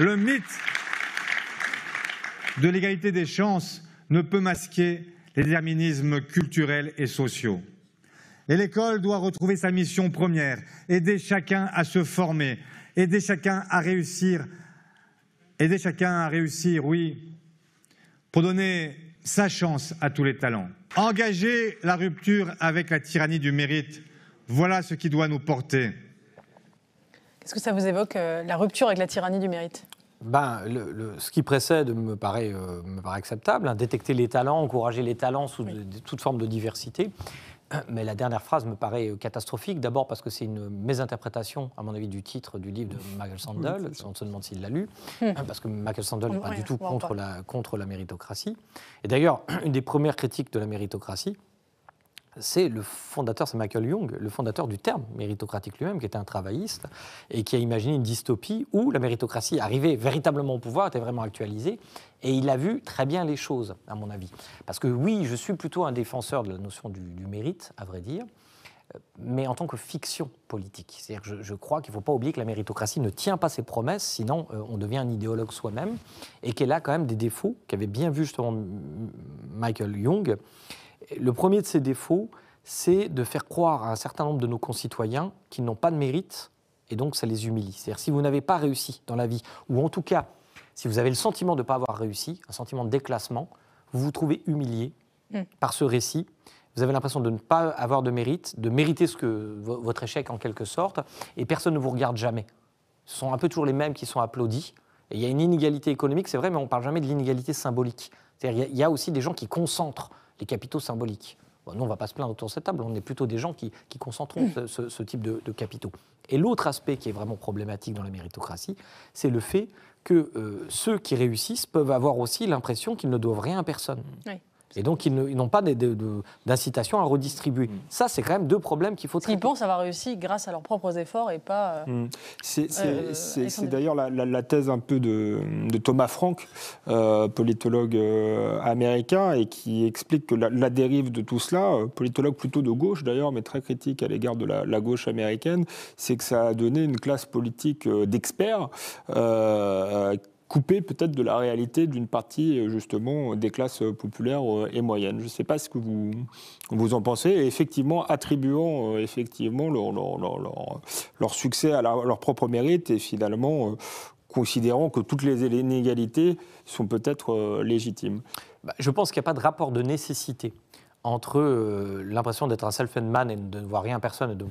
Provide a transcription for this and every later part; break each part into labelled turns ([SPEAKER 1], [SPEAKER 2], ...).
[SPEAKER 1] Le mythe de l'égalité des chances ne peut masquer les déterminismes culturels et sociaux. Et l'école doit retrouver sa mission première, aider chacun à se former, aider chacun à réussir, oui, pour donner sa chance à tous les talents. Engager la rupture avec la tyrannie du mérite, voilà ce qui doit nous porter.
[SPEAKER 2] Qu'est-ce que ça vous évoque, la rupture avec la tyrannie du mérite ?
[SPEAKER 3] Ce qui précède me paraît acceptable, hein, détecter les talents, encourager les talents sous toute forme de diversité. Mais la dernière phrase me paraît catastrophique, d'abord parce que c'est une mésinterprétation, à mon avis, du titre du livre de Michael Sandel, on se demande s'il l'a lu, parce que Michael Sandel n'est pas du tout contre la méritocratie. Et d'ailleurs, une des premières critiques de la méritocratie, c'est Michael Young, le fondateur du terme méritocratique lui-même, qui était un travailliste, et qui a imaginé une dystopie où la méritocratie arrivait véritablement au pouvoir, était vraiment actualisée, et il a vu très bien les choses, à mon avis. Parce que oui, je suis plutôt un défenseur de la notion du mérite, à vrai dire, mais en tant que fiction politique. C'est-à-dire que je crois qu'il ne faut pas oublier que la méritocratie ne tient pas ses promesses, sinon on devient un idéologue soi-même, et qu'elle a quand même des défauts qu'avait bien vu justement Michael Young. Le premier de ces défauts, c'est de faire croire à un certain nombre de nos concitoyens qu'ils n'ont pas de mérite, et donc ça les humilie. C'est-à-dire si vous n'avez pas réussi dans la vie, ou en tout cas, si vous avez le sentiment de ne pas avoir réussi, un sentiment de déclassement, vous vous trouvez humilié par ce récit. Vous avez l'impression de ne pas avoir de mérite, de mériter votre échec en quelque sorte, et personne ne vous regarde jamais. Ce sont un peu toujours les mêmes qui sont applaudis. Et il y a une inégalité économique, c'est vrai, mais on ne parle jamais de l'inégalité symbolique. C'est-à-dire il y a aussi des gens qui concentrent les capitaux symboliques. Bon, nous, on ne va pas se plaindre autour de cette table, on est plutôt des gens qui concentrons ce type de capitaux. Et l'autre aspect qui est vraiment problématique dans la méritocratie, c'est le fait que ceux qui réussissent peuvent avoir aussi l'impression qu'ils ne doivent rien à personne. Oui. Et donc, ils n'ont pas d'incitation à redistribuer. Ça, c'est quand même deux problèmes qu'il faut traiter.
[SPEAKER 2] Ils pensent avoir réussi grâce à leurs propres efforts et pas...
[SPEAKER 4] C'est d'ailleurs la thèse un peu de Thomas Frank, politologue américain, et qui explique que la dérive de tout cela, politologue plutôt de gauche d'ailleurs, mais très critique à l'égard de la gauche américaine, c'est que ça a donné une classe politique d'experts coupé peut-être de la réalité d'une partie justement des classes populaires et moyennes. Je ne sais pas ce que vous en pensez, et effectivement attribuant effectivement leur succès à leur propre mérite, et finalement considérant que toutes les inégalités sont peut-être légitimes.
[SPEAKER 3] Je pense qu'il n'y a pas de rapport de nécessité entre l'impression d'être un self-made man et de ne voir rien à personne et de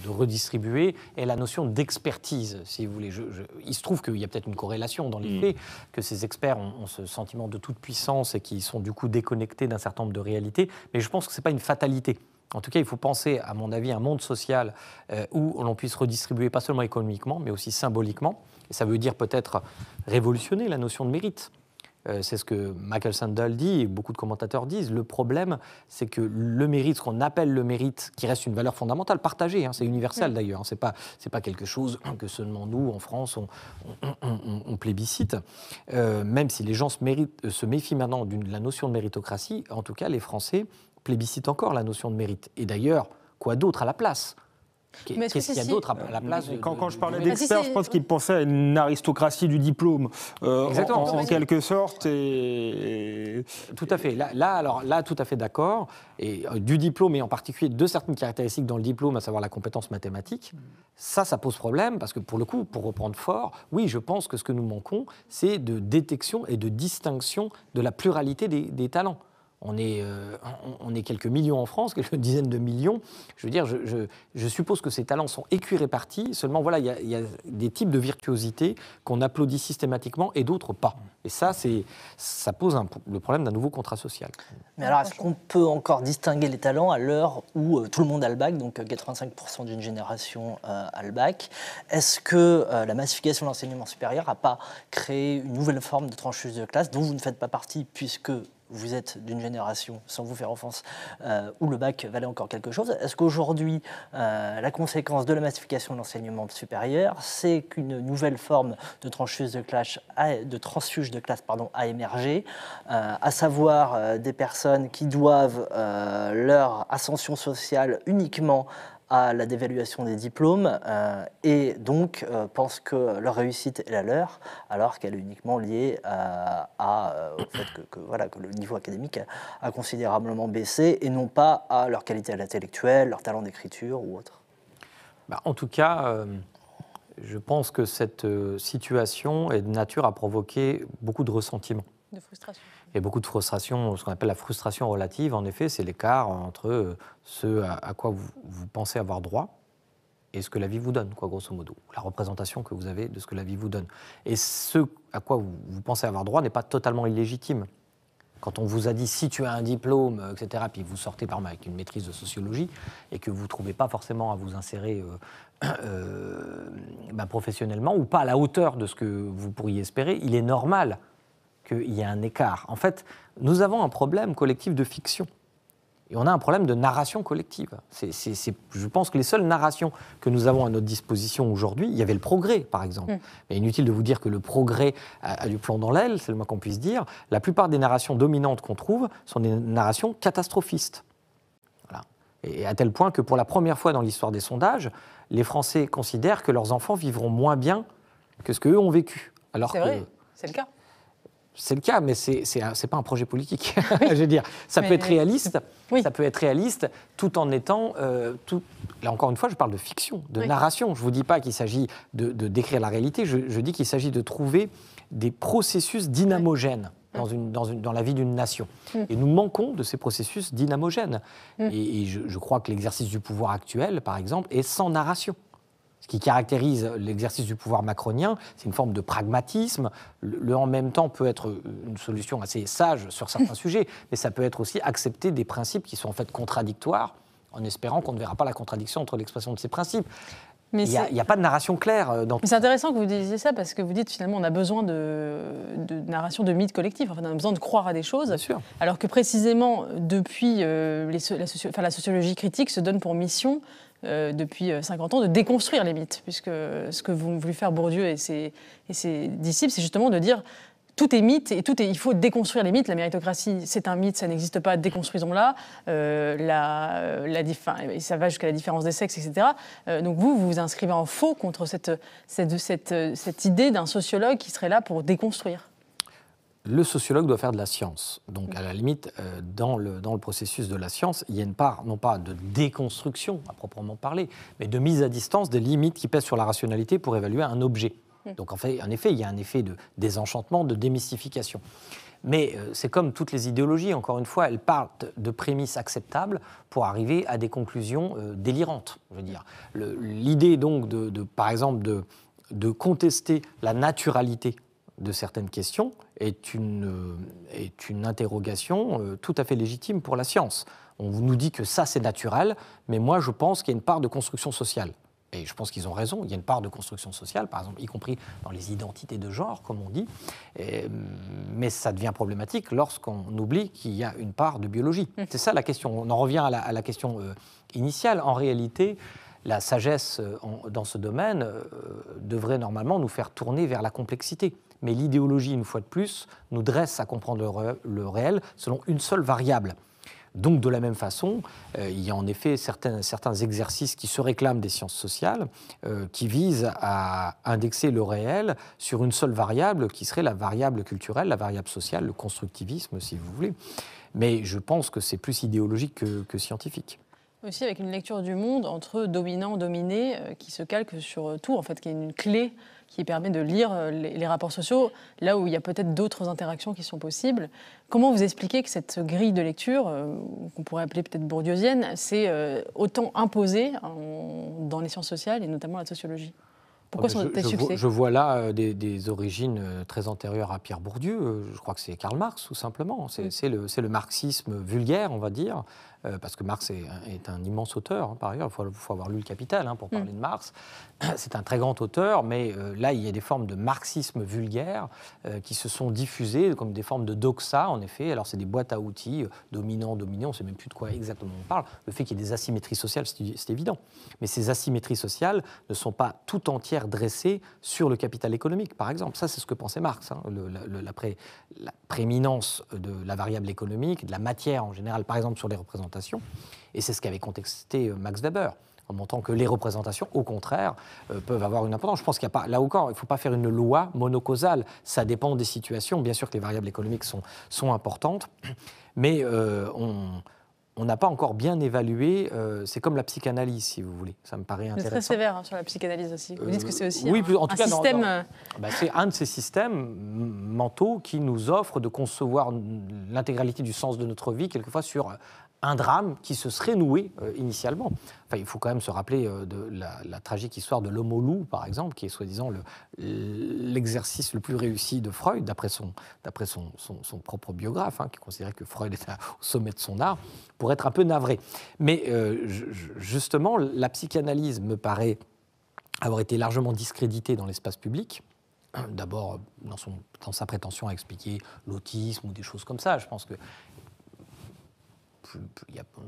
[SPEAKER 3] redistribuer, et la notion d'expertise, si vous voulez. Il se trouve qu'il y a peut-être une corrélation dans les faits, que ces experts ont ce sentiment de toute puissance et qui sont du coup déconnectés d'un certain nombre de réalités, mais je pense que ce n'est pas une fatalité. En tout cas, il faut penser, à mon avis, à un monde social où l'on puisse redistribuer pas seulement économiquement, mais aussi symboliquement. Et ça veut dire peut-être révolutionner la notion de mérite. C'est ce que Michael Sandel dit et beaucoup de commentateurs disent. Le problème, c'est que le mérite, ce qu'on appelle le mérite, qui reste une valeur fondamentale, partagée, c'est universel d'ailleurs, c'est pas quelque chose que seulement nous, en France, on plébiscite. Même si les gens se méfient maintenant de la notion de méritocratie, en tout cas, les Français plébiscitent encore la notion de mérite. Et d'ailleurs, quoi d'autre à la place ? Qu'est-ce qu'il y a d'autre à la place
[SPEAKER 4] Quand je parlais d'experts, je pense qu'ils pensaient à une aristocratie du diplôme, en quelque sorte. Et...
[SPEAKER 3] Tout à fait. Là, tout à fait d'accord. Et du diplôme, et en particulier de certaines caractéristiques dans le diplôme, à savoir la compétence mathématique, ça pose problème, parce que pour le coup, pour reprendre fort, oui, je pense que ce que nous manquons, c'est de détection et de distinction de la pluralité des talents. On est quelques millions en France, quelques dizaines de millions. Je veux dire, je suppose que ces talents sont équirépartis. Seulement, voilà, il y a des types de virtuosité qu'on applaudit systématiquement et d'autres pas. Et ça pose le problème d'un nouveau contrat social.
[SPEAKER 5] Mais alors, est-ce qu'on peut encore distinguer les talents à l'heure où tout le monde a le bac, donc 85% d'une génération a le bac? Est-ce que la massification de l'enseignement supérieur n'a pas créé une nouvelle forme de trancheuse de classe dont vous ne faites pas partie, puisque vous êtes d'une génération, sans vous faire offense, où le bac valait encore quelque chose? Est-ce qu'aujourd'hui, la conséquence de la massification de l'enseignement supérieur, c'est qu'une nouvelle forme de transfuge de classe a émergé, à savoir des personnes qui doivent leur ascension sociale uniquement à la dévaluation des diplômes et donc pensent que leur réussite est la leur, alors qu'elle est uniquement liée au fait que le niveau académique a considérablement baissé et non pas à leur qualité intellectuelle, leur talent d'écriture ou autre.
[SPEAKER 3] En tout cas, je pense que cette situation est de nature à provoquer beaucoup de ressentiment.
[SPEAKER 2] De frustration.
[SPEAKER 3] Et beaucoup de frustration, ce qu'on appelle la frustration relative, en effet, c'est l'écart entre ce à quoi vous pensez avoir droit et ce que la vie vous donne, quoi, grosso modo, la représentation que vous avez de ce que la vie vous donne. Et ce à quoi vous pensez avoir droit n'est pas totalement illégitime. Quand on vous a dit si tu as un diplôme, etc., puis vous sortez par exemple avec une maîtrise de sociologie et que vous ne trouvez pas forcément à vous insérer professionnellement ou pas à la hauteur de ce que vous pourriez espérer, il est normal qu'il y ait un écart. En fait, nous avons un problème collectif de fiction. Et on a un problème de narration collective. Je pense que les seules narrations que nous avons à notre disposition aujourd'hui, il y avait le progrès, par exemple. Mais inutile de vous dire que le progrès a du plomb dans l'aile, c'est le moins qu'on puisse dire. La plupart des narrations dominantes qu'on trouve sont des narrations catastrophistes. Voilà. Et à tel point que pour la première fois dans l'histoire des sondages, les Français considèrent que leurs enfants vivront moins bien que ce qu'eux ont vécu.
[SPEAKER 2] C'est vrai, c'est le cas.
[SPEAKER 3] C'est le cas, mais c'est pas un projet politique. Je veux dire, ça peut être réaliste. Oui. Ça peut être réaliste, tout en étant Là encore une fois, je parle de fiction, de narration. Je vous dis pas qu'il s'agit de décrire la réalité. Je dis qu'il s'agit de trouver des processus dynamogènes dans la vie d'une nation. Et nous manquons de ces processus dynamogènes. Et je crois que l'exercice du pouvoir actuel, par exemple, est sans narration. Ce qui caractérise l'exercice du pouvoir macronien, c'est une forme de pragmatisme. Le en même temps peut être une solution assez sage sur certains sujets, mais ça peut être aussi accepter des principes qui sont en fait contradictoires, en espérant qu'on ne verra pas la contradiction entre l'expression de ces principes. Mais il n'y a pas de narration claire dans tout.
[SPEAKER 2] C'est intéressant que vous disiez ça, parce que vous dites finalement on a besoin de narration de mythes collectifs, enfin, on a besoin de croire à des choses.
[SPEAKER 3] Bien sûr.
[SPEAKER 2] Alors que précisément, depuis la sociologie critique se donne pour mission depuis 50 ans, de déconstruire les mythes, puisque ce que vont voulu faire Bourdieu et ses disciples, c'est justement de dire tout est mythe et il faut déconstruire les mythes. La méritocratie, c'est un mythe, ça n'existe pas, déconstruisons-la. Ça va jusqu'à la différence des sexes, etc. Donc vous vous inscrivez en faux contre cette idée d'un sociologue qui serait là pour déconstruire.
[SPEAKER 3] Le sociologue doit faire de la science. Donc, à la limite, dans le processus de la science, il y a une part, non pas de déconstruction, à proprement parler, mais de mise à distance des limites qui pèsent sur la rationalité pour évaluer un objet. Donc, en effet, il y a un effet de désenchantement, de démystification. Mais c'est comme toutes les idéologies, encore une fois, elles partent de prémices acceptables pour arriver à des conclusions délirantes. Je veux dire. L'idée, donc, par exemple, de contester la naturalité de certaines questions est une interrogation tout à fait légitime pour la science. On nous dit que ça, c'est naturel, mais moi, je pense qu'il y a une part de construction sociale. Et je pense qu'ils ont raison, il y a une part de construction sociale, par exemple, y compris dans les identités de genre, comme on dit. Mais ça devient problématique lorsqu'on oublie qu'il y a une part de biologie. C'est ça la question. On en revient à la question initiale. En réalité, la sagesse dans ce domaine devrait normalement nous faire tourner vers la complexité. Mais l'idéologie, une fois de plus, nous dresse à comprendre le réel selon une seule variable. Donc, de la même façon, il y a en effet certains exercices qui se réclament des sciences sociales, qui visent à indexer le réel sur une seule variable, qui serait la variable culturelle, la variable sociale, le constructivisme, si vous voulez. Mais je pense que c'est plus idéologique que scientifique.
[SPEAKER 2] Aussi avec une lecture du monde entre dominant, dominé, qui se calque sur tout, en fait, qui est une clé qui permet de lire les rapports sociaux, là où il y a peut-être d'autres interactions qui sont possibles. Comment vous expliquez que cette grille de lecture, qu'on pourrait appeler peut-être bourdieusienne, s'est autant imposée dans les sciences sociales et notamment la sociologie ? Pourquoi son tel succès ?
[SPEAKER 3] Je vois là des origines très antérieures à Pierre Bourdieu. Je crois que c'est Karl Marx, tout simplement. C'est le marxisme vulgaire, on va dire, parce que Marx est un immense auteur, hein, par ailleurs. Il faut avoir lu le Capital pour parler de Marx. C'est un très grand auteur, mais là, il y a des formes de marxisme vulgaire qui se sont diffusées comme des formes de doxa, en effet. Alors, c'est des boîtes à outils, dominant, on ne sait même plus de quoi exactement on parle. Le fait qu'il y ait des asymétries sociales, c'est évident. Mais ces asymétries sociales ne sont pas tout entières dressées sur le capital économique, par exemple. Ça, c'est ce que pensait Marx, hein, la prééminence de la variable économique, de la matière en général, par exemple, sur les représentations. Et c'est ce qu'avait contesté Max Weber. en montrant que les représentations, au contraire, peuvent avoir une importance. Je pense qu'il n'y a pas, là encore, il ne faut pas faire une loi monocausale. Ça dépend des situations. Bien sûr que les variables économiques sont importantes, mais on n'a pas encore bien évalué. C'est comme la psychanalyse, si vous voulez. Ça me paraît intéressant.
[SPEAKER 2] C'est très sévère sur la psychanalyse aussi. Vous dites que c'est aussi
[SPEAKER 3] oui, en tout cas,
[SPEAKER 2] système...
[SPEAKER 3] c'est un de ces systèmes mentaux qui nous offre de concevoir l'intégralité du sens de notre vie, quelquefois sur un drame qui se serait noué initialement. Enfin, il faut quand même se rappeler de la tragique histoire de l'homme au loup, par exemple, qui est soi-disant l'exercice le plus réussi de Freud, d'après son propre biographe, qui considérait que Freud était au sommet de son art, pour être un peu navré. Mais justement, la psychanalyse me paraît avoir été largement discréditée dans l'espace public. D'abord, dans sa prétention à expliquer l'autisme ou des choses comme ça. Je pense que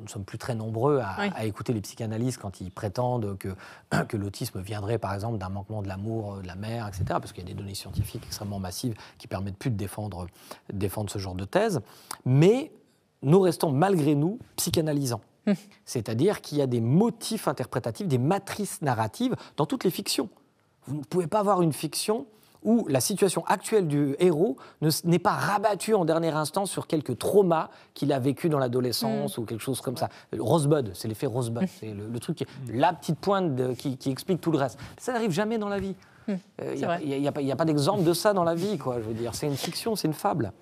[SPEAKER 3] nous sommes plus très nombreux à écouter les psychanalystes quand ils prétendent que l'autisme viendrait, par exemple, d'un manquement de l'amour de la mère, etc., parce qu'il y a des données scientifiques extrêmement massives qui permettent plus de défendre ce genre de thèse. Mais nous restons, malgré nous, psychanalysants. C'est-à-dire qu'il y a des motifs interprétatifs, des matrices narratives dans toutes les fictions. Vous ne pouvez pas avoir une fiction où la situation actuelle du héros n'est pas rabattue en dernière instance sur quelques traumas qu'il a vécu dans l'adolescence ou quelque chose comme ça. Rosebud, c'est l'effet Rosebud, c'est le truc, la petite pointe qui explique tout le reste. Ça n'arrive jamais dans la vie. Il n'y a pas d'exemple de ça dans la vie, quoi, je veux dire. C'est une fiction, c'est une fable.